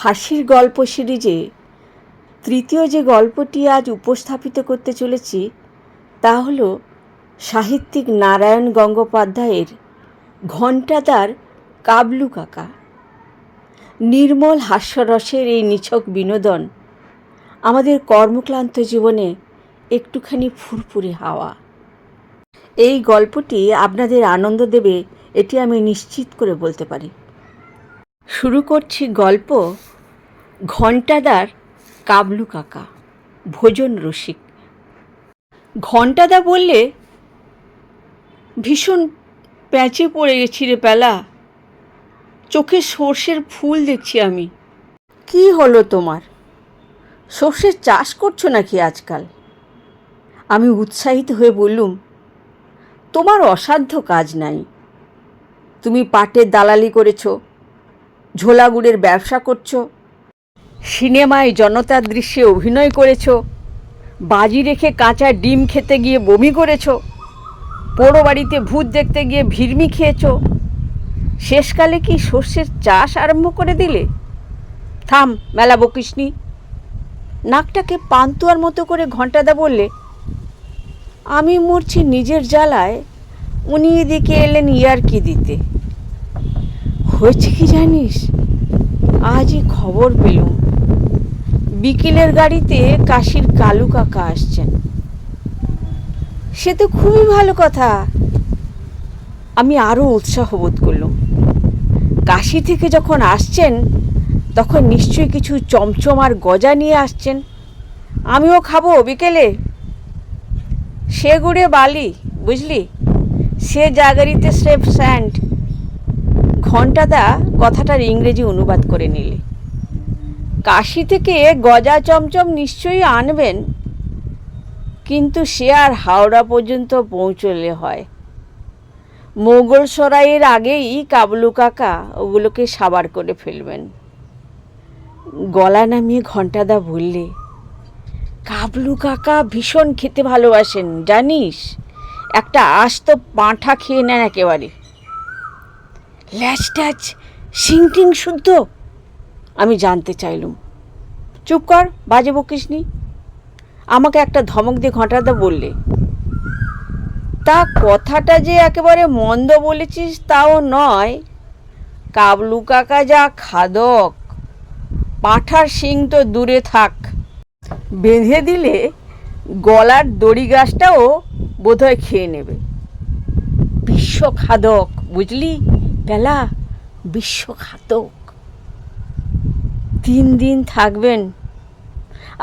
হাসির গল্প সিরিজে তৃতীয় যে গল্পটি আজ উপস্থাপিত করতে চলেছি তা হল সাহিত্যিক নারায়ণ গঙ্গোপাধ্যায়ের ঘণ্টাদার কাবলু কাকা। নির্মল হাস্যরসের এই নিছক বিনোদন আমাদের কর্মক্লান্ত জীবনে একটুখানি ফুরফুরে হাওয়া। এই গল্পটি আপনাদের আনন্দ দেবে এটি আমি নিশ্চিত করে বলতে পারি। শুরু করছি গল্প ঘণ্টাদার কাবলু কাকা, ভোজন রসিক। ঘণ্টাদা বললে, ভীষণ প্যাঁচে পড়ে গেছি রে প্যালা, চোখে সর্ষের ফুল দেখছি আমি। কি হলো তোমার? সর্ষের চাষ করছো নাকি আজকাল? আমি উৎসাহিত হয়ে বললুম, তোমার অসাধ্য কাজ নাই। তুমি পাটের দালালি করেছো, ঝোলা গুড়ের ব্যবসা করছো, সিনেমায় জনতার দৃশ্যে অভিনয় করেছো, বাজি রেখে কাঁচা ডিম খেতে গিয়ে বমি করেছো, পোড়ো বাড়িতে ভূত দেখতে গিয়ে ভিড়মি খেয়েছো, শেষকালে কি সর্ষের চাষ আরম্ভ করে দিলে? থাম, মেলা বকিসনি। নাকটাকে পান্তুয়ার মতো করে ঘণ্টাদা বললে, আমি মরছি নিজের জ্বালায়, উনি এদিকে এলেন ইয়ার্কি দিতে। হয়েছে কি জানিস, আজই খবর পেলুম বিকেলের গাড়িতে কাশির কালু কাকা আসছেন। সে তো খুবই ভালো কথা। আমি আরও উৎসাহ বোধ করলুম। কাশি থেকে যখন আসছেন তখন নিশ্চয়ই কিছু চমচম আর গজা নিয়ে আসছেন। আমিও খাবো বিকেলে। সে গুড়ে বালি, বুঝলি, সে জাগারিতে স্রেফ স্যান্ড। ঘণ্টাদা কথাটার ইংরেজি অনুবাদ করে নিলে। কাশি থেকে গজা চমচম নিশ্চয়ই আনবেন, কিন্তু সে আর হাওড়া পর্যন্ত পৌঁছলে হয়। মোগল সরাইয়ের আগেই কাবলু কাকা ওগুলোকে সাবার করে ফেলবেন। গলা নামিয়ে ঘণ্টাদা বললে, কাবলু কাকা ভীষণ খেতে ভালোবাসেন জানিস, একটা আস্ত পাঁঠা খেয়ে নেন একেবারে। ল্যাচ ট্যাচ সিংটিং শুদ্ধ? আমি জানতে চাইলুম। চুপ কর, বাজে বকিসনি। আমাকে একটা ধমক দিয়ে ঘণ্টাদা বললে, তা কথাটা যে একেবারে মন্দ বলেছিস তাও নয়। কাবলু কাকা যা খাদক, পাঁঠার শিং তো দূরে থাক, বেঁধে দিলে গলার দড়ি গাছটাও বোধহয় খেয়ে নেবে। বিশ্বখাদক, বুঝলি পেলা, বিশ্বঘাতক। 3 দিন থাকবেন,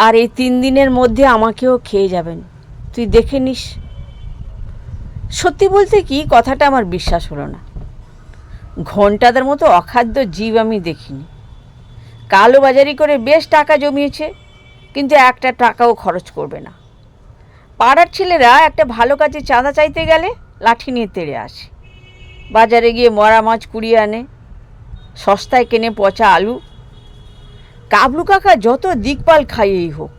আর এই 3 দিনের মধ্যে আমাকেও খেয়ে যাবেন, তুই দেখে নিস। সত্যি বলতে কি, কথাটা আমার বিশ্বাস হলো না। ঘণ্টাদার মতো অখাদ্য জীব আমি দেখিনি। কালোবাজারি করে বেশ টাকা জমিয়েছে, কিন্তু একটা টাকাও খরচ করবে না। পাড়ার ছেলেরা একটা ভালো কাজে চাঁদা চাইতে গেলে লাঠি নিয়ে তেড়ে আসে। বাজারে গিয়ে মরা মাছ কুড়িয়ে আনে, সস্তায় কেনে পচা আলু। কাবলু কাকা যত দিকপাল খাইয়েই হোক,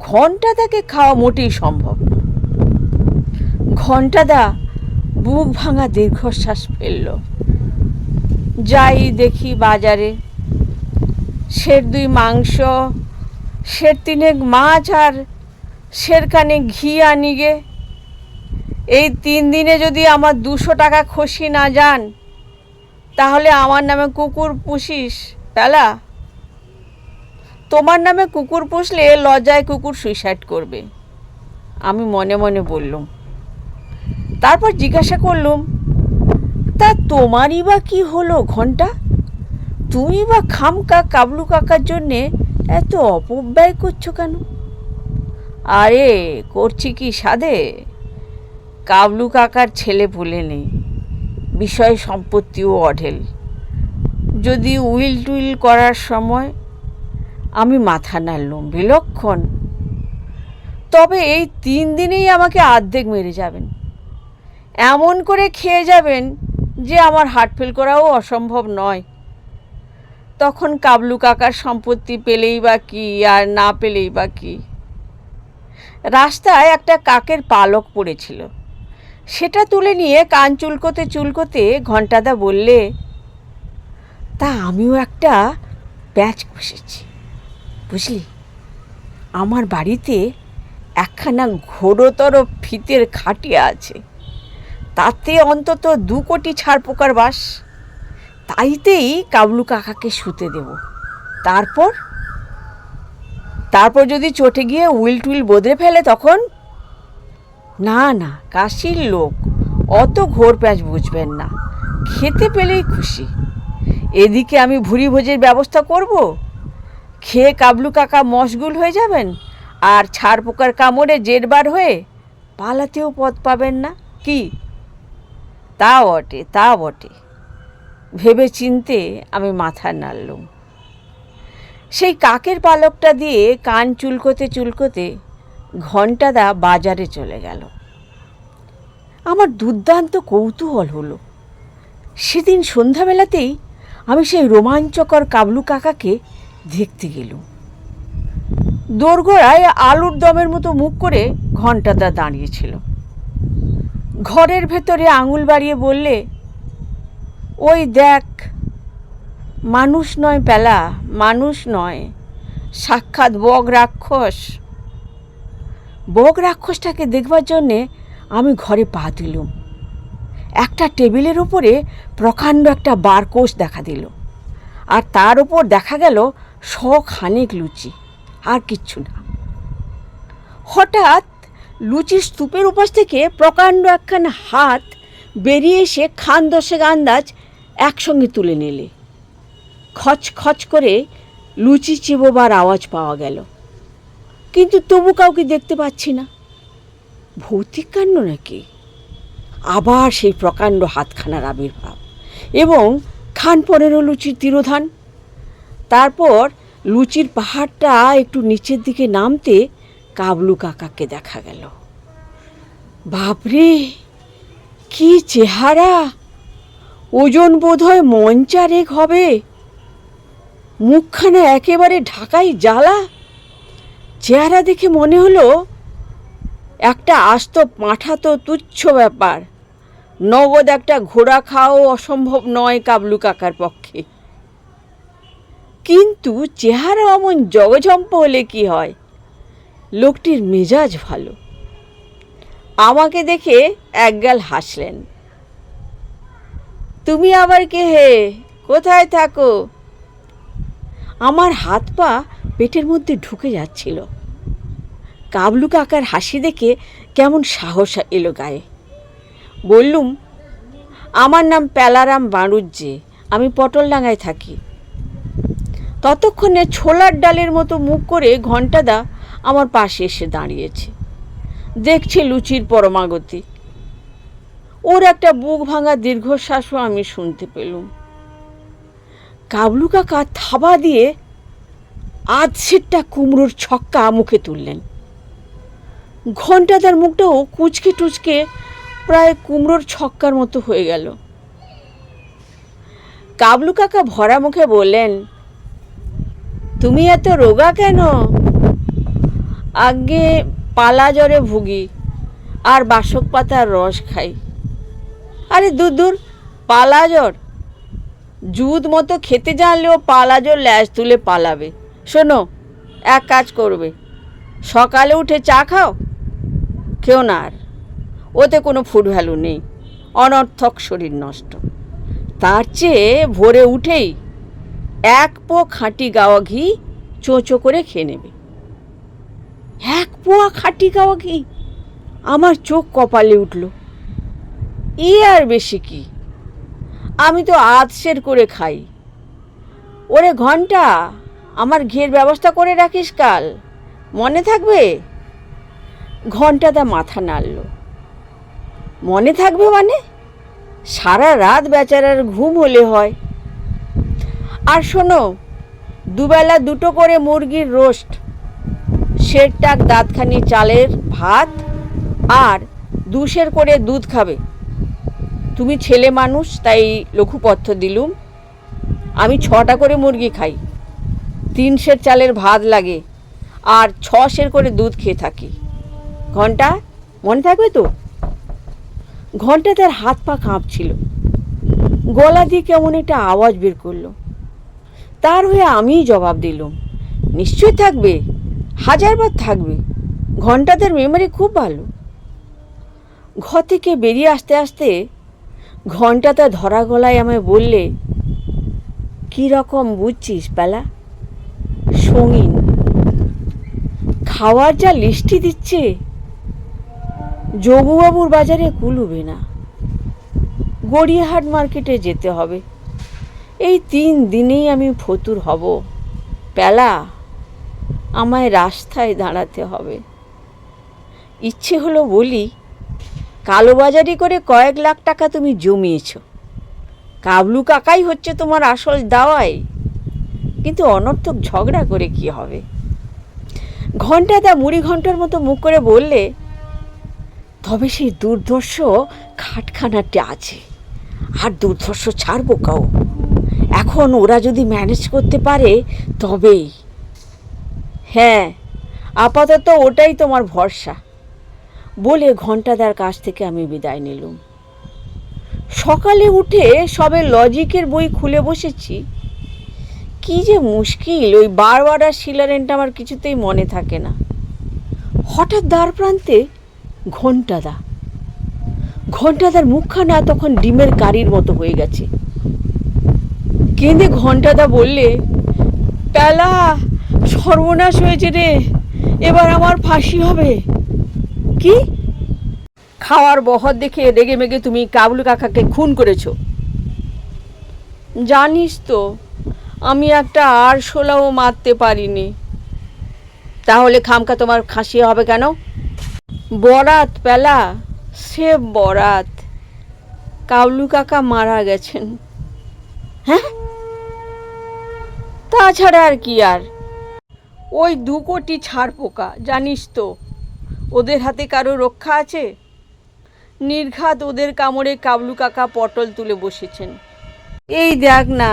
ঘণ্টাদাকে খাওয়া মোটেই সম্ভব। ঘণ্টাদা বুক ভাঙা দীর্ঘশ্বাস ফেলল। যাই দেখি বাজারে, 2 মাংস, 3 মাছ আর 4 ঘি আনি গে। এই 3 দিনে যদি আমার 200 টাকা খসি না যান, তাহলে আমার নামে কুকুর পুষিস পেলা। তোমার নামে কুকুর পুষলে লজ্জায় কুকুর সুইসাইড করবে, আমি মনে মনে বললুম। তারপর জিজ্ঞাসা করলুম, তা তোমারই বা কি হলো ঘণ্টা? তুমি বা খামকা কাবলু কাকার জন্যে এত অপব্যয় করছো কেন? আরে করছি কি সাধে, কাবলু কাকার ছেলে পুলে নেই, বিষয় সম্পত্তিও অঢেল। যদি উইল টুইল করার সময় আমি মাথা নাড়লুম বিলক্ষণ, তবে এই 3 দিনেই আমাকে অর্ধেক মেরে যাবেন। এমন করে খেয়ে যাবেন যে আমার হার্ট ফেল করাও অসম্ভব নয়। তখন কাবলু কাকার সম্পত্তি পেলেই বা কি, আর না পেলেই বা কি। রাস্তায় একটা কাকের পালক পড়েছিল, সেটা তুলে নিয়ে কান চুলকোতে চুলকোতে ঘণ্টাদা বললে, তা আমিও একটা প্যাচ বসেছি, বুঝলি? আমার বাড়িতে একখানা ঘোরতর ফিতের খাটিয়া আছে, তাতে অন্তত 2 কোটি ছাড় পোকার বাস। তাইতেই কাবলু কাকাকে শুতে দেব। তারপর যদি চটে গিয়ে উইল টুইল বদলে ফেলে তখন? না না, কাশির লোক, অত ঘোর প্যাঁচ বুঝবেন না, খেতে পেলেই খুশি। এদিকে আমি ভুরি ভোজের ব্যবস্থা করব, খেয়ে কাবলু কাকা মশগুল হয়ে যাবেন, আর ছাড় পোকার কামড়ে জেরবার হয়ে পালাতেও পথ পাবেন না। কি? তা বটে। ভেবে চিনতে আমি মাথা নাড়লুম। সেই কাকের পালকটা দিয়ে কান চুলকোতে ঘণ্টাদা বাজারে চলে গেল। আমার দুর্দান্ত কৌতূহল হলো। সেদিন সন্ধ্যাবেলাতেই আমি সেই রোমাঞ্চকর কাবলু কাকাকে দেখতে গেলুম। দোরগোড়ায় আলুর দমের মতো মুখ করে ঘণ্টাদা দাঁড়িয়েছিল। ঘরের ভেতরে আঙুল বাড়িয়ে বললে, ওই দেখ, মানুষ নয় প্যালা, মানুষ নয়, সাক্ষাৎ বগ রাক্ষস। বগ রাক্ষসটাকে দেখবার জন্যে আমি ঘরে পা দিলুম। একটা টেবিলের ওপরে প্রকাণ্ড একটা বারকোষ দেখা দিল, আর তার ওপর দেখা গেল 100 খানেক লুচি, আর কিচ্ছু না। হঠাৎ লুচির স্তূপের উপাস থেকে প্রকাণ্ড একখানা হাত বেরিয়ে এসে খান 10 আন্দাজ একসঙ্গে তুলে নিলে। খচ খচ করে লুচি চিবোবার আওয়াজ পাওয়া গেল, কিন্তু তবু কাউকে দেখতে পাচ্ছি না। ভৌতিক কাণ্ড নাকি? আবার সেই প্রকাণ্ড হাতখানার আবির্ভাব এবং খান 15 লুচির তিরোধান। তারপর লুচির পাহাড়টা একটু নিচের দিকে নামতে কাবলু কাকাকে দেখা গেল। বাপরে, কি চেহারা! ওজন বোধহয় মঞ্চারেক হবে। মুখখানা একেবারে ঢাকাই জ্বালা। চেহারা দেখে মনে হলো একটা আস্ত পাঁঠা তো তুচ্ছ ব্যাপার, নগদ একটা ঘোড়া খাওয়াও অসম্ভব নয় কাবলু কাকার পক্ষে। কিন্তু চেহারা অমন জগঝম্প হলে কি হয়, লোকটির মেজাজ ভালো। আমাকে দেখে একগাল হাসলেন। তুমি আবার কে হে? কোথায় থাকো? আমার হাত পা পেটের মধ্যে ঢুকে যাচ্ছিল। কাবলু কাকার হাসি দেখে কেমন সাহস এলো গায়ে। বললুম, আমার নাম প্যালারাম বাড়ুজ্জে, আমি পটলডাঙ্গায় থাকি। ততক্ষণে ছোলার ডালের মতো মুখ করে ঘণ্টাদা আমার পাশে এসে দাঁড়িয়েছে, দেখছে লুচির পরমাগতি। ওর একটা বুক ভাঙা দীর্ঘশ্বাসও আমি শুনতে পেলুম। কাবলু কাকা থাবা দিয়ে আধসেটটা কুমড়োর ছক্কা মুখে তুললেন। ঘণ্টাদার মুখটাও কুচকে টুচকে প্রায় কুমড়োর ছক্কার মতো হয়ে গেল। কাবলু কাকা ভরা মুখে বললেন, তুমি এত রোগা কেন? আগে পালা জ্বরে ভুগি, আর বাসক পাতার রস খাই। আরে দূর, পালা জ্বর! জুদ মতো খেতে জানলেও পালা জ্বর ল্যাজ তুলে পালাবে। শোনো, এক কাজ করবে, সকালে উঠে চা খাও। খেও না আর, ওতে কোনো ফুড ভ্যালু নেই, অনর্থক শরীর নষ্ট। তার চেয়ে ভোরে উঠেই 1 পোয়া খাঁটি গাওয়া ঘি চোঁচো করে খেয়ে নেবে। 1 পোয়া খাঁটি গাওয়া ঘি! আমার চোখ কপালে উঠল। আর বেশি কি, আমি তো আধসের করে খাই। ওরে ঘণ্টা, আমার ঘিয়ের ব্যবস্থা করে রাখিস কাল, মনে থাকবে? ঘণ্টাদা মাথা নাড়ল। মনে থাকবে মানে? সারা রাত বেচারার ঘুম হলে হয়। আর শোনো, 2 বেলা 2টো করে মুরগির রোস্ট, সেরটাক দাঁতখানি চালের ভাত, আর 2 সের করে দুধ খাবে। তুমি ছেলে মানুষ, তাই লঘুপথ্য দিলুম। আমি 6টা করে মুরগি খাই, 3 সের চালের ভাত লাগে, আর 6 সের করে দুধ খেয়ে থাকি। ঘণ্টা, মনে থাকবে তো? ঘণ্টা তার হাত পা কাঁপছিল, গলা দিয়ে কেমন একটা আওয়াজ বের করলো। তার হয়ে আমিই জবাব দিলুম, নিশ্চয়ই থাকবে, হাজারবার থাকবে, ঘণ্টাদের মেমোরি খুব ভালো। ঘর থেকে বেরিয়ে আসতে আসতে ঘণ্টাটা ধরা গলায় আমায় বললে, কী রকম বুঝছিস বেলা? সঙ্গীন। খাওয়ার যা লিস্টি দিচ্ছে, যোগুবাবুর বাজারে কুলুবে না, গড়িয়াহাট মার্কেটে যেতে হবে। এই 3 দিনেই আমি ফতুর হব। পেলা, আমায় রাস্তায় দাঁড়াতে হবে। ইচ্ছে হলো বলি, কালোবাজারি করে কয়েক লাখ টাকা তুমি জমিয়েছ, কাবলু কাকাই হচ্ছে তোমার আসল দাওয়াই। কিন্তু অনর্থক ঝগড়া করে কি হবে? ঘণ্টাটা মুড়ি ঘণ্টার মতো মুখ করে বললে, তবে সেই দুর্ধর্ষ খাটখানাটি আছে, আর দুর্ধর্ষ ছাড়বো কাও। এখন ওরা যদি ম্যানেজ করতে পারে তবেই। হ্যাঁ, আপাতত ওটাই তোমার ভরসা বলে ঘণ্টাদার কাছ থেকে আমি বিদায় নিলুম। সকালে উঠে সবে লজিকের বই খুলে বসেছি। কি যে মুশকিল, ওই বারবার আর শিলারেন্ট আমার কিছুতেই মনে থাকে না। হঠাৎ দ্বার প্রান্তে ঘণ্টাদার মুখখানা তখন ডিমের কারির মতো হয়ে গেছে। কেঁদে ঘণ্টাদা বললে, পেলা, সর্বনাশ হয়েছে রে, এবার আমার ফাঁসি হবে। কি? খাওয়ার বহর দেখে রেগে মেগে তুমি কাবলু কাকাকে খুন করেছ? জানিস তো আমি একটা আরশোলাও মারতে পারিনি। তাহলে খামকা তোমার ফাঁসি হবে কেন? বরাত পেলা, সে বরাত। কাবলু কাকা মারা গেছেন। হ্যাঁ? তাছাড়া আর কি? আর ওই 2 কোটি ছাড় পোকা, জানিস তো ওদের হাতে কারো রক্ষা আছে? নির্ঘাত ওদের কামড়ে কাবলু কাকা পটল তুলে বসেছেন। এই দেখ না,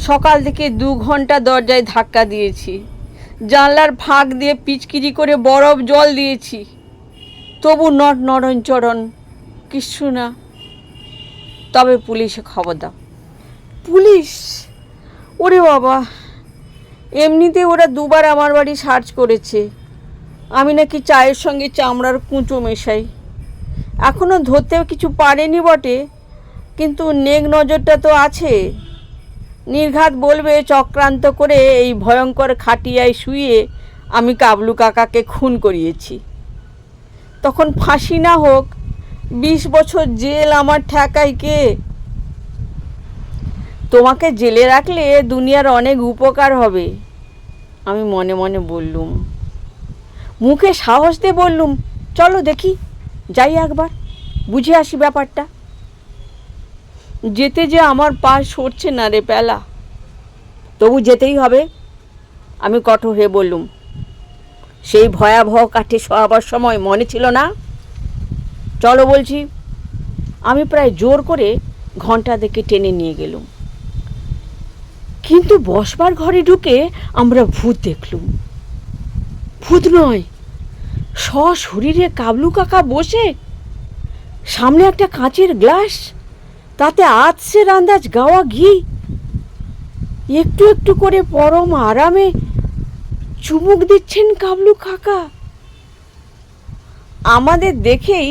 সকাল থেকে 2 ঘন্টা দরজায় ধাক্কা দিয়েছি, জানলার ফাঁক দিয়ে পিচকিরি করে বরফ জল দিয়েছি, তবু নড়নচড়ন কিচ্ছু না। তবে পুলিশে খবর দাও। পুলিশ? ওরে বাবা, এমনিতে ওরা 2 বার আমার বাড়ি সার্চ করেছে। আমি নাকি চায়ের সঙ্গে চামড়ার কুঁচো মেশাই। এখনও ধরতেও কিছু পারেনি বটে, কিন্তু নেক নজরটা তো আছে। নির্ঘাত বলবে চক্রান্ত করে এই ভয়ঙ্কর খাটিয়ায় শুয়ে আমি কাবলু কাকাকে খুন করিয়েছি। তখন ফাঁসি না হোক, 20 বছর জেল আমার ঠেকায় কে? তোমাকে জেলে রাখলে দুনিয়ার অনেক উপকার হবে, আমি মনে মনে বললুম। মুখে সাহস দিয়ে বললুম, চলো দেখি, যাই একবার, বুঝে আসি ব্যাপারটা। যেতে যে আমার পা সরছে না রে পেলা। তবু যেতেই হবে, আমি কঠোর হয়ে বললুম। সেই ভয়াবহ কাঠে শোয়াবার সময় মনে ছিল না? চলো বলছি। আমি প্রায় জোর করে ঘন্টা দেখে টেনে নিয়ে গেলুম। কিন্তু বসবার ঘরে ঢুকে আমরা ভূত দেখলুম। ভূত নয়, সশরীরে কাবলু কাকা বসে, সামনে একটা কাঁচের গ্লাস, তাতে আধসে আন্দাজ গাওয়া ঘি, একটু একটু করে পরম আরামে চুমুক দিচ্ছেন কাবলু কাকা। আমাদের দেখেই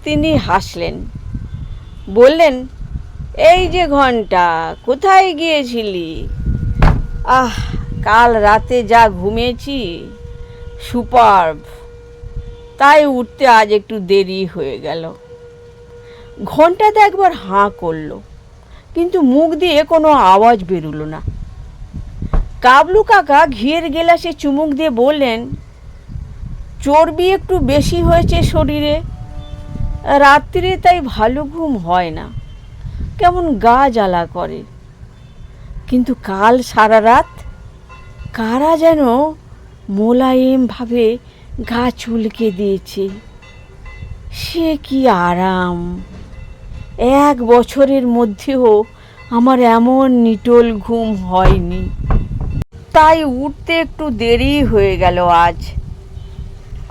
তিনি হাসলেন, বললেন, এই যে ঘন্টা, কোথায় গিয়েছিলি? কাল রাতে যা ঘুমিয়েছি, সুপারব, তাই উঠতে আজ একটু দেরি হয়ে গেল। ঘন্টাতে একবার হাঁ করলো, কিন্তু মুখ দিয়ে কোনো আওয়াজ বেরুলো না। কাবলু কাকা ঘিয়ের গেলাসে চুমুক দিয়ে বললেন, চর্বি একটু বেশি হয়েছে শরীরে, রাত্রিরে তাই ভালো ঘুম হয় না, কেমন গা জ্বালা করে। কিন্তু কাল সারা রাত কারা যেন মোলায়েমভাবে গা চুলকে দিয়েছে, সে কি আরাম! 1 বছরের মধ্যেও আমার এমন নিটোল ঘুম হয়নি। তাই উঠতে একটু দেরি হয়ে গেল আজ।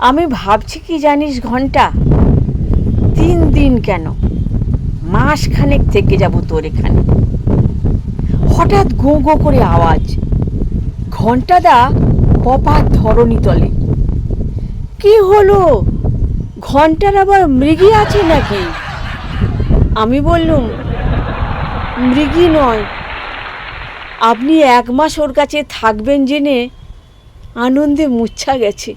আমি ভাবছি কি জানিস ঘন্টা, 3 দিন কেন, মাসখানেক থেকে যাব তোর এখানে। হঠাৎ গো গো করে আওয়াজ। ঘণ্টাদা কপাত ধরণী তলে। কি হলো, ঘণ্টার আবার মৃগী আছে নাকি? আমি বললুম, মৃগী নয়, আপনি 1 মাস ওর কাছে থাকবেন জেনে আনন্দে মূর্ছা গেছে।